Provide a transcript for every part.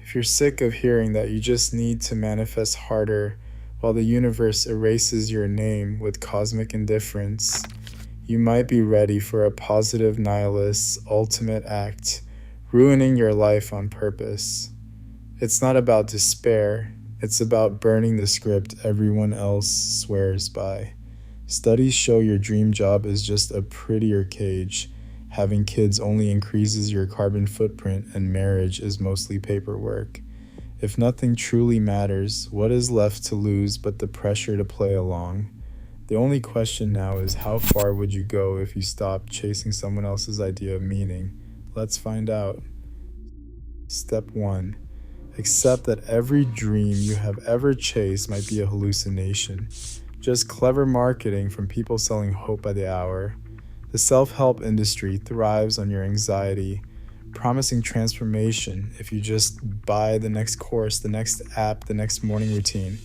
If you're sick of hearing that you just need to manifest harder while the universe erases your name with cosmic indifference, you might be ready for a positive nihilist's ultimate act, ruining your life on purpose. It's not about despair, it's about burning the script everyone else swears by. Studies show your dream job is just a prettier cage. Having kids only increases your carbon footprint, and marriage is mostly paperwork. If nothing truly matters, what is left to lose but the pressure to play along? The only question now is, how far would you go if you stopped chasing someone else's idea of meaning? Let's find out. Step 1. Accept that every dream you have ever chased might be a hallucination. Just clever marketing from people selling hope by the hour. The self-help industry thrives on your anxiety, promising transformation if you just buy the next course, the next app, the next morning routine.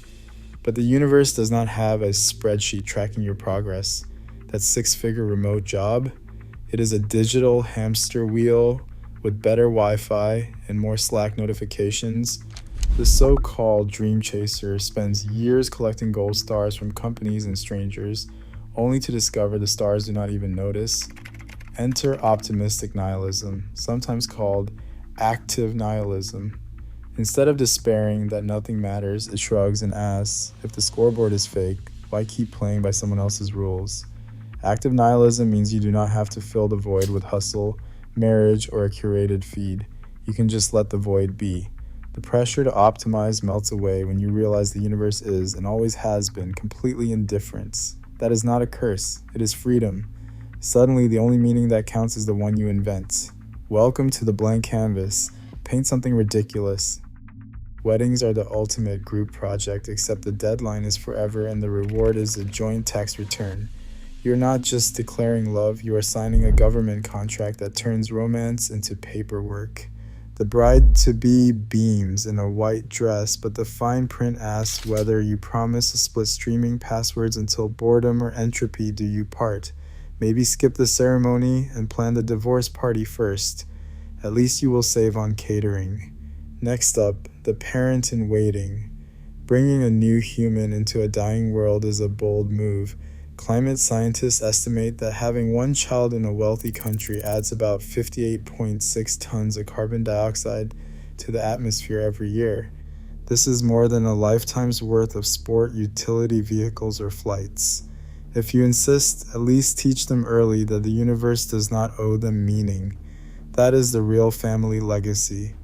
But the universe does not have a spreadsheet tracking your progress. That six-figure remote job, it is a digital hamster wheel with better Wi-Fi and more Slack notifications. The so-called dream chaser spends years collecting gold stars from companies and strangers, only to discover the stars do not even notice. Enter optimistic nihilism, sometimes called active nihilism. Instead of despairing that nothing matters, it shrugs and asks, if the scoreboard is fake, why keep playing by someone else's rules? Active nihilism means you do not have to fill the void with hustle, marriage, or a curated feed. You can just let the void be. The pressure to optimize melts away when you realize the universe is, and always has been, completely indifferent. That is not a curse, it is freedom. Suddenly, the only meaning that counts is the one you invent. Welcome to the blank canvas. Paint something ridiculous. Weddings are the ultimate group project, except the deadline is forever and the reward is a joint tax return. You're not just declaring love, you are signing a government contract that turns romance into paperwork. The bride-to-be beams in a white dress, but the fine print asks whether you promise to split streaming passwords until boredom or entropy do you part. Maybe skip the ceremony and plan the divorce party first. At least you will save on catering. Next up, the parent in waiting. Bringing a new human into a dying world is a bold move. Climate scientists estimate that having one child in a wealthy country adds about 58.6 tons of carbon dioxide to the atmosphere every year. This is more than a lifetime's worth of sport utility vehicles or flights. If you insist, at least teach them early that the universe does not owe them meaning. That is the real family legacy.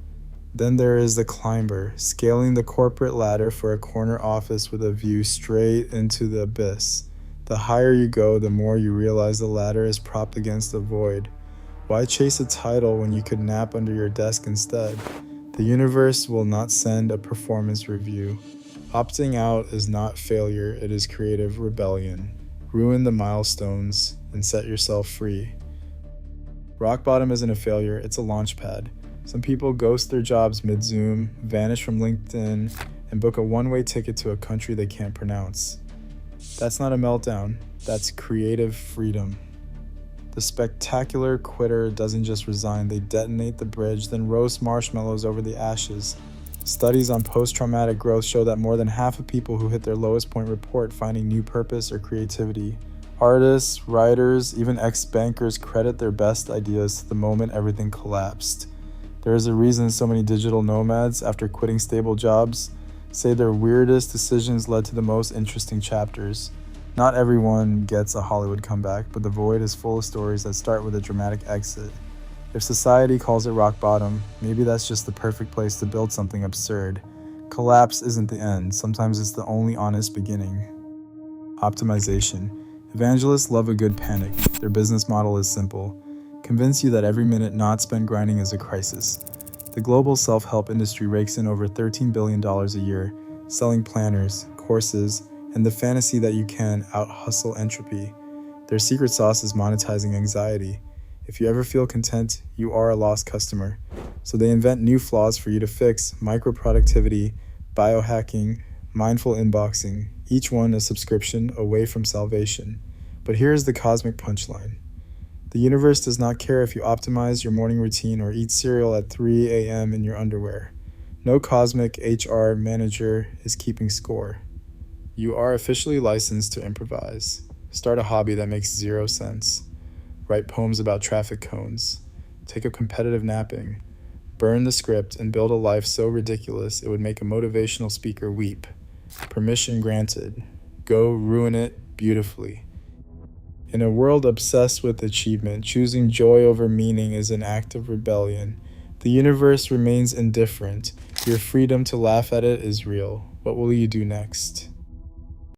Then there is the climber, scaling the corporate ladder for a corner office with a view straight into the abyss. The higher you go, the more you realize the ladder is propped against the void. Why chase a title when you could nap under your desk instead? The universe will not send a performance review. Opting out is not failure, it is creative rebellion. Ruin the milestones and set yourself free. Rock bottom isn't a failure, it's a launch pad. Some people ghost their jobs mid-Zoom, vanish from LinkedIn, and book a one-way ticket to a country they can't pronounce. That's not a meltdown, that's creative freedom. The spectacular quitter doesn't just resign, they detonate the bridge, then roast marshmallows over the ashes. Studies on post-traumatic growth show that more than half of people who hit their lowest point report finding new purpose or creativity. Artists, writers, even ex-bankers credit their best ideas to the moment everything collapsed. There is a reason so many digital nomads, after quitting stable jobs, say their weirdest decisions led to the most interesting chapters. Not everyone gets a Hollywood comeback, but the void is full of stories that start with a dramatic exit. If society calls it rock bottom, maybe that's just the perfect place to build something absurd. Collapse isn't the end, sometimes it's the only honest beginning. Optimization. Evangelists love a good panic. Their business model is simple. Convince you that every minute not spent grinding is a crisis. The global self-help industry rakes in over $13 billion a year, selling planners, courses, and the fantasy that you can out-hustle entropy. Their secret sauce is monetizing anxiety. If you ever feel content, you are a lost customer. So they invent new flaws for you to fix: micro-productivity, biohacking, mindful inboxing, each one a subscription away from salvation. But here's the cosmic punchline. The universe does not care if you optimize your morning routine or eat cereal at 3 a.m. in your underwear. No cosmic HR manager is keeping score. You are officially licensed to improvise. Start a hobby that makes 0 sense. Write poems about traffic cones. Take up competitive napping. Burn the script and build a life so ridiculous it would make a motivational speaker weep. Permission granted. Go ruin it beautifully. In a world obsessed with achievement, choosing joy over meaning is an act of rebellion. The universe remains indifferent. Your freedom to laugh at it is real. What will you do next?